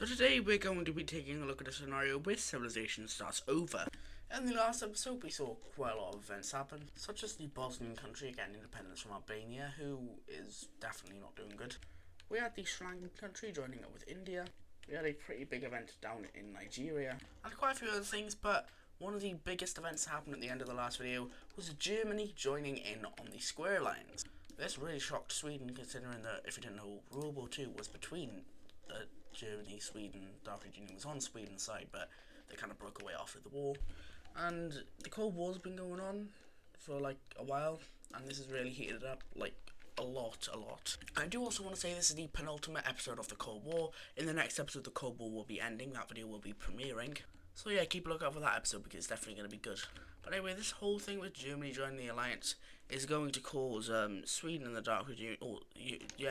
So today we're going to be taking a look at a scenario where civilization starts over. In the last episode we saw quite a lot of events happen, such as the Bosnian country getting independence from Albania, who is definitely not doing good. We had the Sri Lankan country joining up with India. We had a pretty big event down in Nigeria, and quite a few other things, but one of the biggest events that happened at the end of the last video was Germany joining in on the square lines. This really shocked Sweden, considering that, if you didn't know, World War II was between Germany, Sweden. Dark Union was on Sweden's side, but they kind of broke away after the war. And the Cold War's been going on for like a while, and this has really heated up like a lot. I do also want to say this is the penultimate episode of the Cold War. In the next episode, the Cold War will be ending. That video will be premiering. So yeah, keep a lookout for that episode because it's definitely going to be good. But anyway, this whole thing with Germany joining the alliance is going to cause Sweden and the Dark Union,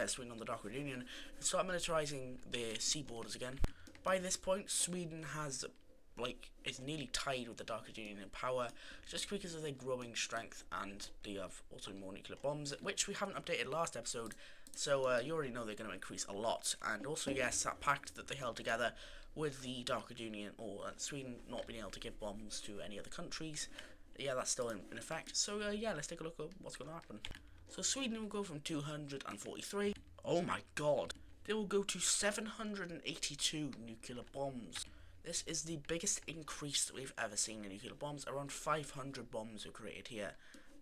Sweden and the Dark Union, to start militarizing their sea borders again. By this point, Sweden is nearly tied with the Dark Union in power, just because of their growing strength, and they have also more nuclear bombs, which we haven't updated last episode. So you already know they're going to increase a lot. And also, yes, that pact that they held together with the Dark Union, or Sweden not being able to give bombs to any other countries, yeah, that's still in effect. So yeah, let's take a look at what's going to happen. So Sweden will go from 243. Oh my god. They will go to 782 nuclear bombs. This is the biggest increase that we've ever seen in nuclear bombs. Around 500 bombs were created here.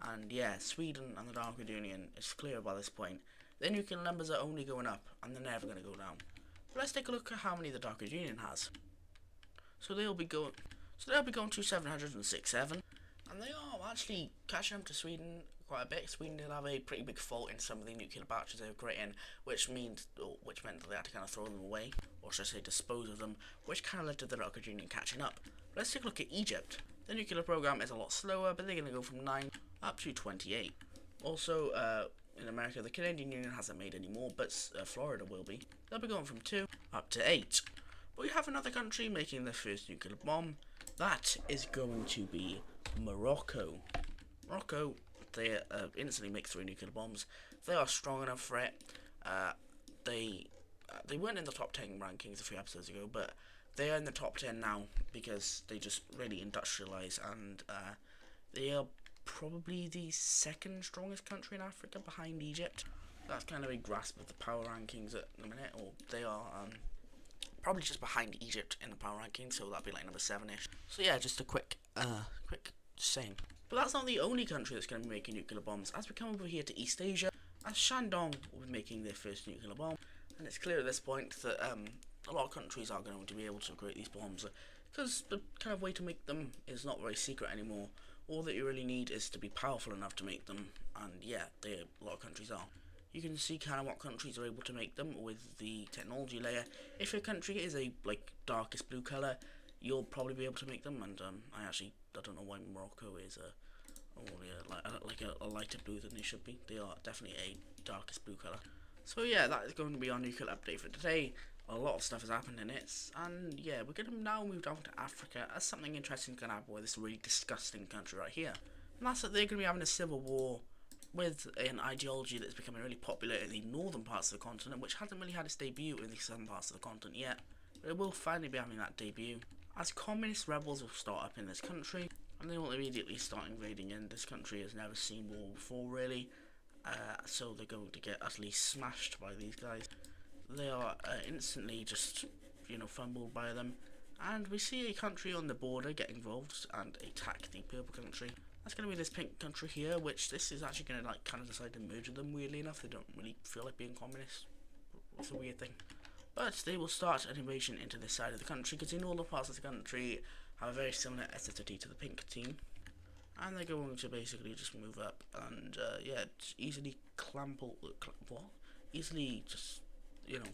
And yeah, Sweden and the Dark Union is clear by this point. Their nuclear numbers are only going up, and they're never going to go down. But let's take a look at how many the Dark Union has. So they'll be going to 767. And they are actually catching up to Sweden quite a bit. Sweden did have a pretty big fault in some of the nuclear batches they were creating, which meant that they had to kind of throw them away, or should I say dispose of them, which kind of led to the Dark Union catching up. But let's take a look at Egypt. The nuclear program is a lot slower, but they're going to go from 9 up to 28. Also, in America, the Canadian Union hasn't made any more, but Florida will be. They'll be going from 2 up to 8. But we have another country making their first nuclear bomb. That is going to be Morocco. Morocco, they instantly make 3 nuclear bombs. They are strong enough for it. They weren't in the top 10 rankings a few episodes ago, but they are in the top 10 now because they just really industrialize, and they are probably the second strongest country in Africa behind Egypt. That's kind of a grasp of the power rankings at the minute, or they are probably just behind Egypt in the power rankings, so that'd be like number 7ish. So yeah, just a quick saying. But that's not the only country that's going to be making nuclear bombs. As we come over here to East Asia, as Shandong will be making their first nuclear bomb, and it's clear at this point that a lot of countries are going to be able to create these bombs, because the kind of way to make them is not very secret anymore. All that you really need is to be powerful enough to make them, and yeah, a lot of countries are. You can see kind of what countries are able to make them with the technology layer. If your country is a darkest blue color, you'll probably be able to make them. And I don't know why Morocco is a lighter blue than they should be. They are definitely a darkest blue color. So yeah, that is going to be our nuclear update for today. A lot of stuff has happened in it, and yeah, we're going to now move down to Africa as something interesting is going to happen with this really disgusting country right here. And that's that they're going to be having a civil war with an ideology that's becoming really popular in the northern parts of the continent, which hasn't really had its debut in the southern parts of the continent yet, but it will finally be having that debut, as communist rebels will start up in this country, and they will immediately start invading in. This country has never seen war before, really, so they're going to get utterly smashed by these guys. They are instantly just, fumbled by them, and we see a country on the border get involved and attack the purple country. That's going to be this pink country here, which this is actually going to kind of decide to merge with them. Weirdly enough, they don't really feel like being communist. It's a weird thing. But they will start an invasion into this side of the country, because in all the parts of the country have a very similar ethnicity to the pink team. And they're going to basically just move up and, easily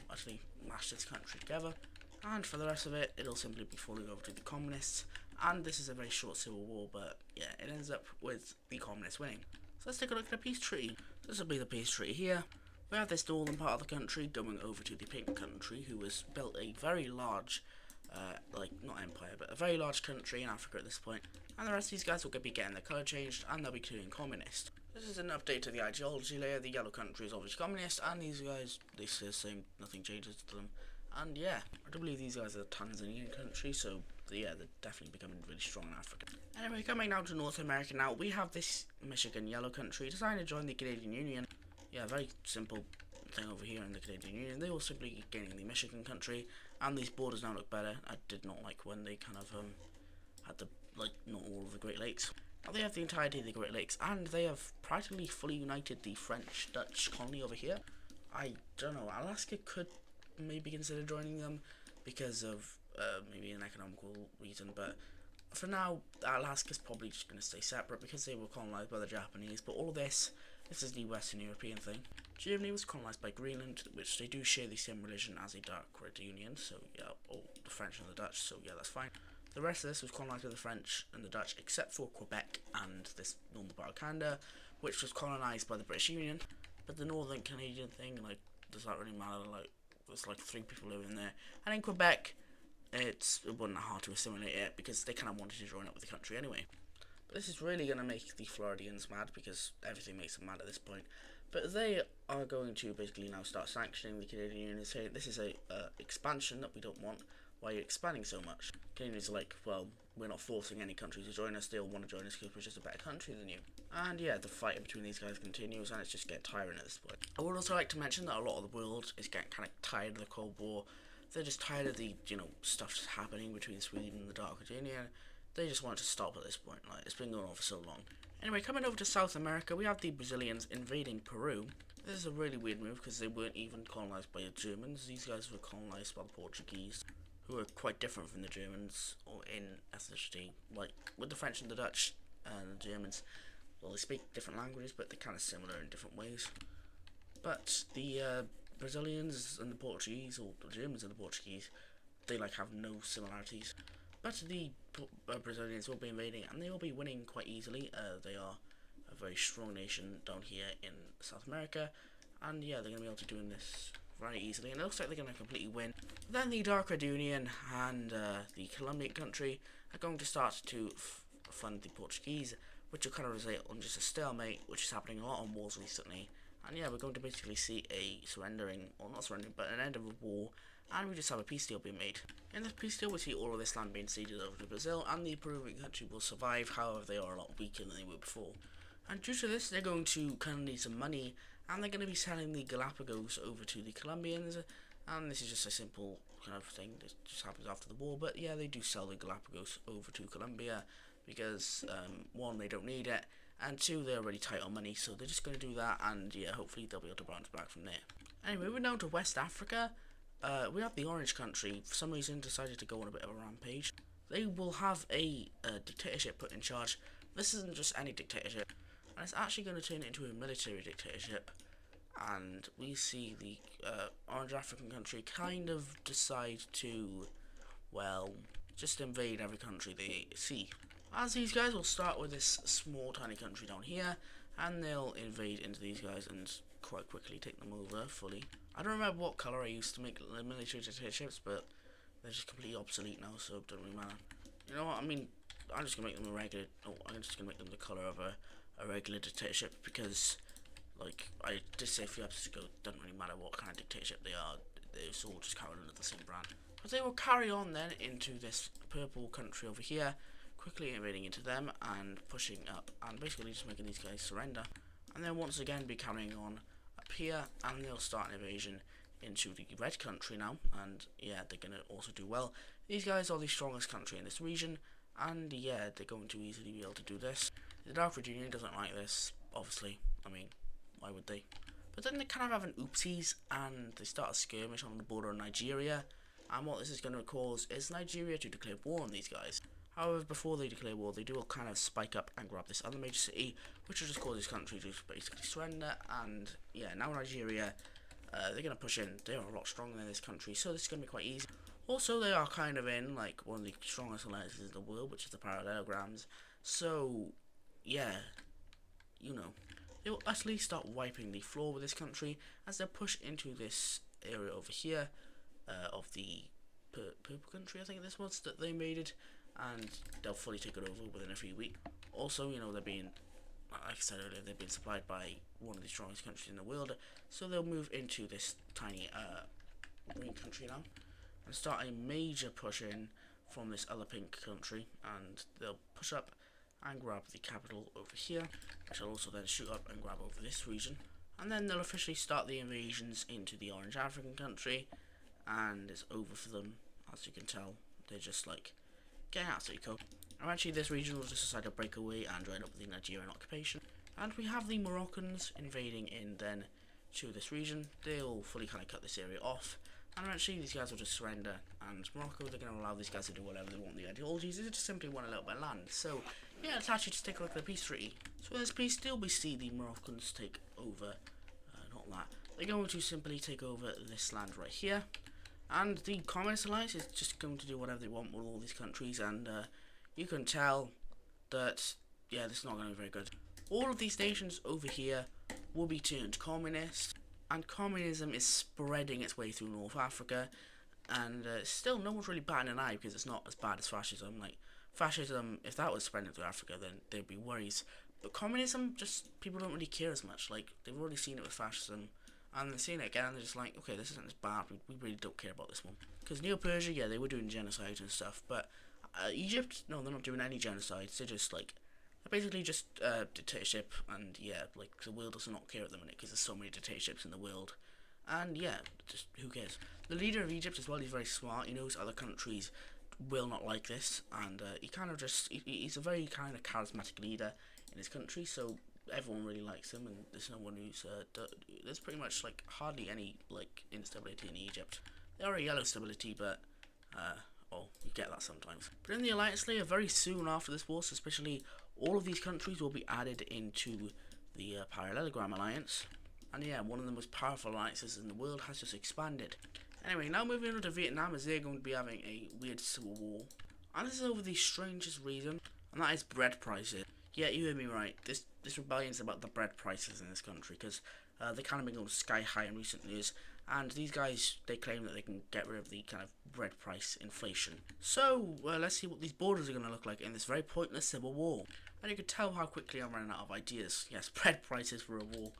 actually mash this country together. And for the rest of it, it'll simply be falling over to the communists. And this is a very short civil war, but yeah, it ends up with the communists winning. So let's take a look at the peace treaty. This will be the peace treaty here. We have this northern part of the country going over to the pink country, who has built a very large, not empire, but a very large country in Africa at this point. And the rest of these guys will be getting their colour changed, and they'll be turning communist. This is an update to the ideology layer. The yellow country is obviously communist, and these guys, they say the same, nothing changes to them. And yeah, I do believe these guys are a Tanzanian country, so yeah, they're definitely becoming really strong in Africa. Anyway, coming now to North America now, we have this Michigan yellow country deciding to join the Canadian Union. Yeah, very simple thing over here in the Canadian Union. They will simply be gaining the Michigan country, and these borders now look better. I did not like when they kind of had the, like, not all of the Great Lakes. Now they have the entirety of the Great Lakes, and they have practically fully united the French-Dutch colony over here. I don't know, Alaska could maybe consider joining them because of maybe an economical reason, but for now, Alaska's probably just going to stay separate because they were colonized by the Japanese. But all of this is the Western European thing. Germany was colonized by Greenland, which they do share the same religion as a Dark Red Union, so yeah, or the French and the Dutch, so yeah, that's fine. The rest of this was colonized by the French and the Dutch, except for Quebec and this northern part of Canada, which was colonized by the British Union. But the northern Canadian thing, like, does that really matter? Like, there's like 3 people living there, and in Quebec, it wasn't hard to assimilate it because they kind of wanted to join up with the country anyway. But this is really going to make the Floridians mad because everything makes them mad at this point. But they are going to basically now start sanctioning the Canadian Union, saying this is a expansion that we don't want. Why are you expanding so much? Canadians are like, well, we're not forcing any country to join us. They all want to join us because we're just a better country than you. And yeah, the fight between these guys continues, and it's just getting tiring at this point. I would also like to mention that a lot of the world is getting kind of tired of the Cold War. They're just tired of the, stuff just happening between Sweden and the Dark Red Union. They just want it to stop at this point. Like, it's been going on for so long. Anyway, coming over to South America, we have the Brazilians invading Peru. This is a really weird move because they weren't even colonized by the Germans. These guys were colonized by the Portuguese, who are quite different from the Germans or in ethnicity. Like, with the French and the Dutch and the Germans, well, they speak different languages, but they're kind of similar in different ways. But the Brazilians and the Portuguese, or the Germans and the Portuguese, they like have no similarities. But the Brazilians will be invading, and they will be winning quite easily. They are a very strong nation down here in South America, and yeah, they're going to be able to do this very easily, and it looks like they're going to completely win. Then the Dark Red Union and the Colombian country are going to start to fund the Portuguese, which will kind of result on just a stalemate, which is happening a lot on wars recently. And yeah, we're going to basically see a surrendering, or not surrendering, but an end of a war, and we just have a peace deal being made. In this peace deal, we see all of this land being ceded over to Brazil, and the Peruvian country will survive. However, they are a lot weaker than they were before. And due to this, they're going to kind of need some money, and they're going to be selling the Galapagos over to the Colombians. And this is just a simple kind of thing that just happens after the war. But yeah, they do sell the Galapagos over to Colombia because 1, they don't need it, and 2, they're already tight on money, so they're just going to do that, and yeah, hopefully they'll be able to bounce back from there. Anyway, we're now to West Africa. We have the Orange country, for some reason, decided to go on a bit of a rampage. They will have a dictatorship put in charge. This isn't just any dictatorship, and it's actually going to turn into a military dictatorship. And we see the Orange African country kind of decide to, well, just invade every country they see. As these guys will start with this small tiny country down here, and they'll invade into these guys and quite quickly take them over fully. I don't remember what colour I used to make the military dictatorships, but they're just completely obsolete now, so it doesn't really matter. You know what, I mean, I'm just going to make them I'm just going to make them the colour of a regular dictatorship, because, like, I did say a few episodes ago, it doesn't really matter what kind of dictatorship they are, they're all just carried under the same brand. But they will carry on then into this purple country over here, quickly invading into them and pushing up and basically just making these guys surrender, and then once again be carrying on up here, and they'll start an invasion into the red country now, and yeah, they're going to also do well. These guys are the strongest country in this region, and yeah, they're going to easily be able to do this. The Dark Red Union doesn't like this, obviously. I mean, why would they? But then they kind of have an oopsies, and they start a skirmish on the border of Nigeria, and what this is going to cause is Nigeria to declare war on these guys. However, before they declare war, they do all kind of spike up and grab this other major city, which will just cause this country to basically surrender. And yeah, now Nigeria, they're going to push in. They're a lot stronger than this country, so this is going to be quite easy. Also, they are kind of in like one of the strongest alliances in the world, which is the parallelograms. So yeah, they will utterly start wiping the floor with this country as they push into this area over here of the purple country, I think this was, that they made it. And they'll fully take it over within a few weeks. Also, they're being, like I said earlier, they've been supplied by one of the strongest countries in the world, so they'll move into this tiny green country now. and start a major push in from this other pink country, and they'll push up and grab the capital over here, which will also then shoot up and grab over this region, and then they'll officially start the invasions into the orange African country, and it's over for them. As you can tell, they're just like getting absolutely cooked. Eventually this region will just decide to break away and join up with the Nigerian occupation, and we have the Moroccans invading in then to this region. They'll fully kind of cut this area off, and eventually these guys will just surrender, and Morocco, they're going to allow these guys to do whatever they want. The ideologies is just simply want a little bit of land. So yeah, let's actually just take a look at the peace treaty. So in this peace deal, we see the Moroccans take over, not that, they're going to simply take over this land right here, and the Communist Alliance is just going to do whatever they want with all these countries, and you can tell that, yeah, this is not going to be very good. All of these nations over here will be turned communist, and communism is spreading its way through North Africa, and still no one's really batting an eye because it's not as bad as fascism. Like, fascism, if that was spreading through Africa, then there'd be worries. But communism, just, people don't really care as much. Like, they've already seen it with fascism, and they're seeing it again, and they're just like, okay, this isn't as bad, we really don't care about this one. Because Neo-Persia, yeah, they were doing genocide and stuff, but Egypt, no, they're not doing any genocides, they're just like, basically just dictatorship, and yeah, like the world does not care at the minute because there's so many dictatorships in the world, and yeah, just who cares. The leader of Egypt as well, he's very smart, he knows other countries will not like this, and he kind of just, he's a very kind of charismatic leader in his country, so everyone really likes him, and there's no one who's, there's pretty much like hardly any like instability in Egypt. There are a yellow stability, but well, you get that sometimes. But in the alliance layer, very soon after this war, especially, all of these countries will be added into the Parallelogram Alliance. And yeah, one of the most powerful alliances in the world has just expanded. Anyway, now moving on to Vietnam, as they're going to be having a weird civil war. And this is over the strangest reason, and that is bread prices. Yeah, you heard me right. This rebellion is about the bread prices in this country, because they kind of been going sky high in recent years. And these guys, they claim that they can get rid of the kind of bread price inflation. So, let's see what these borders are going to look like in this very pointless civil war. And you can tell how quickly I'm running out of ideas. Yes, bread prices for a war.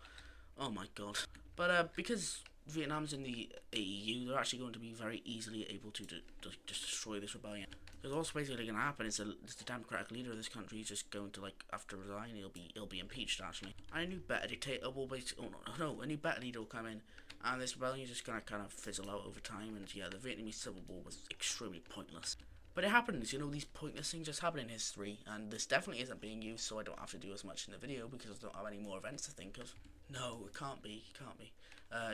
Oh my god. But because Vietnam's in the AEU, they're actually going to be very easily able to just destroy this rebellion. Because what's basically going to happen is the democratic leader of this country is just going to, like, after resign, he'll be impeached, actually. And a new better dictator will basically, a new better leader will come in, and this rebellion is just going to kind of fizzle out over time, and yeah, the Vietnamese Civil War was extremely pointless. But it happens, you know, these pointless things just happen in history, and this definitely isn't being used, so I don't have to do as much in the video, because I don't have any more events to think of. No, it can't be,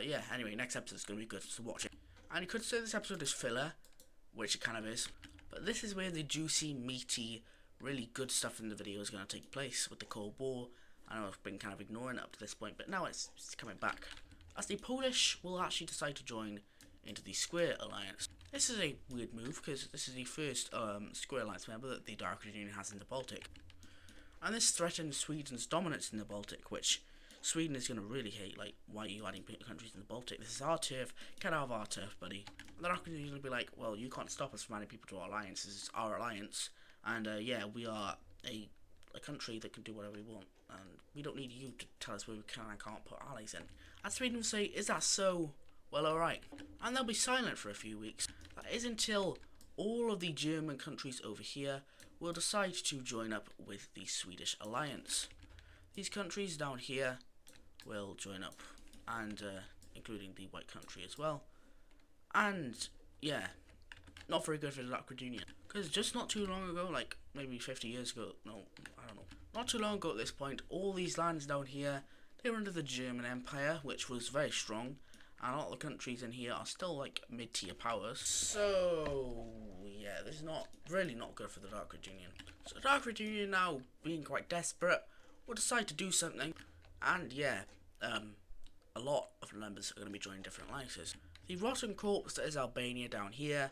yeah, anyway, next episode is going to be good, so watch it. And you could say this episode is filler, which it kind of is, but this is where the juicy, meaty, really good stuff in the video is going to take place with the Cold War. I know I've been kind of ignoring it up to this point, but now it's coming back. As the Polish will actually decide to join into the Square Alliance. This is a weird move, because this is the first Square Alliance member that the Dark Red Union has in the Baltic. And this threatens Sweden's dominance in the Baltic, which Sweden is going to really hate. Like, why are you adding countries in the Baltic? This is our turf. Get out of our turf, buddy. And the Dark Red Union will be like, well, you can't stop us from adding people to our alliance. This is our alliance. And yeah, we are a country that can do whatever we want. And we don't need you to tell us where we can and can't put allies in. And Sweden will say, is that so? Well, alright. And they'll be silent for a few weeks. That is until all of the German countries over here will decide to join up with the Swedish alliance. These countries down here will join up, and including the white country as well. And yeah, not very good for the Dark Red Union, because just not too long ago, like maybe 50 years ago, no, I don't know, not too long ago at this point, all these lands down here, they were under the German Empire, which was very strong, and a lot of the countries in here are still like mid-tier powers. So yeah, this is really not good for the Dark Red Union. So the Dark Red Union, now being quite desperate, will decide to do something, and yeah, a lot of members are going to be joining different alliances. The Rotten Corpse that is Albania down here,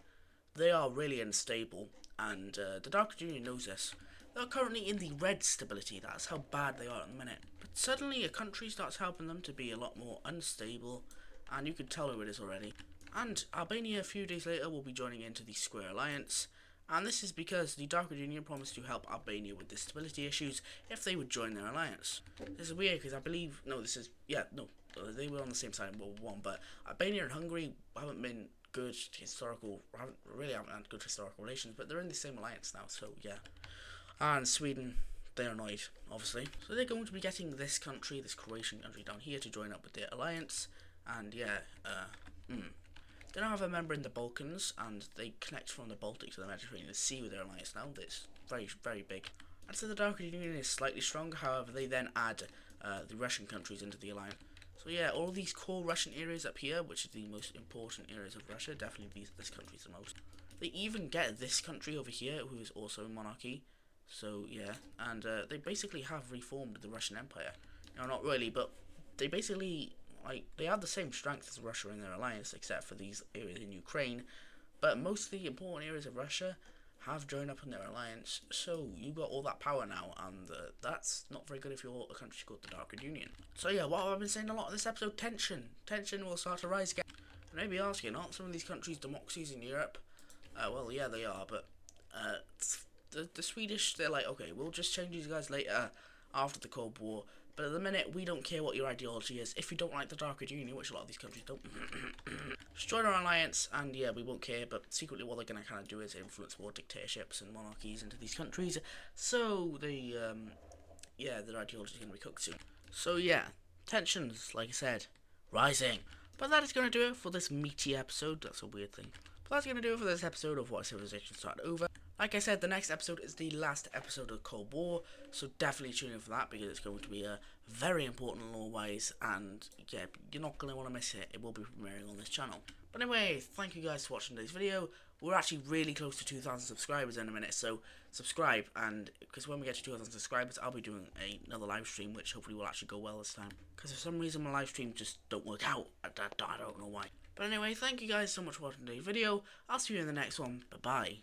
they are really unstable, and the Dark Red Union knows this. They're currently in the red stability, that's how bad they are at the minute. But suddenly a country starts helping them to be a lot more unstable, and you can tell who it is already. And Albania a few days later will be joining into the Square Alliance, and this is because the Dark Red Union promised to help Albania with the stability issues if they would join their alliance. This is weird because I believe, they were on the same side in World War I, but Albania and Hungary haven't been good historical, really haven't had good historical relations, but they're in the same alliance now, so yeah. And Sweden, they're annoyed, obviously. So they're going to be getting this country, this Croatian country down here, to join up with their alliance. And yeah, they now have a member in the Balkans, and they connect from the Baltic to the Mediterranean Sea with their alliance now. It's very, very big. And so the Dark Union is slightly stronger, however, they then add the Russian countries into the alliance. So yeah, all these core Russian areas up here, which are the most important areas of Russia, definitely this country's the most. They even get this country over here, who is also a monarchy. So yeah, and they basically have reformed the Russian Empire. No, not really, but they basically, like, they have the same strength as Russia in their alliance, except for these areas in Ukraine. But most of the important areas of Russia have joined up in their alliance, so you got all that power now, and that's not very good if you're a country called the Dark Union. So yeah, what I've been saying a lot in this episode, tension will start to rise again. And maybe asking, aren't some of these countries democracies in Europe? Well, yeah, they are, but the Swedish, they're like, okay, we'll just change these guys later after the Cold War, but at the minute, we don't care what your ideology is. If you don't like the Dark Union, which a lot of these countries don't, just join our alliance, and yeah, we won't care, but secretly what they're going to kind of do is influence more dictatorships and monarchies into these countries, so yeah, their ideology is going to be cooked soon. So yeah, tensions, like I said, rising. But that is going to do it for this meaty episode. That's a weird thing. But that's going to do it for this episode of What Civilization Started Over. Like I said, the next episode is the last episode of Cold War, so definitely tune in for that, because it's going to be very important lore-wise, and yeah, you're not going to want to miss it. It will be premiering on this channel. But anyway, thank you guys for watching today's video. We're actually really close to 2,000 subscribers in a minute, so subscribe, and because when we get to 2,000 subscribers, I'll be doing another live stream, which hopefully will actually go well this time. Because for some reason my live streams just don't work out. I don't know why. But anyway, thank you guys so much for watching today's video. I'll see you in the next one. Bye-bye.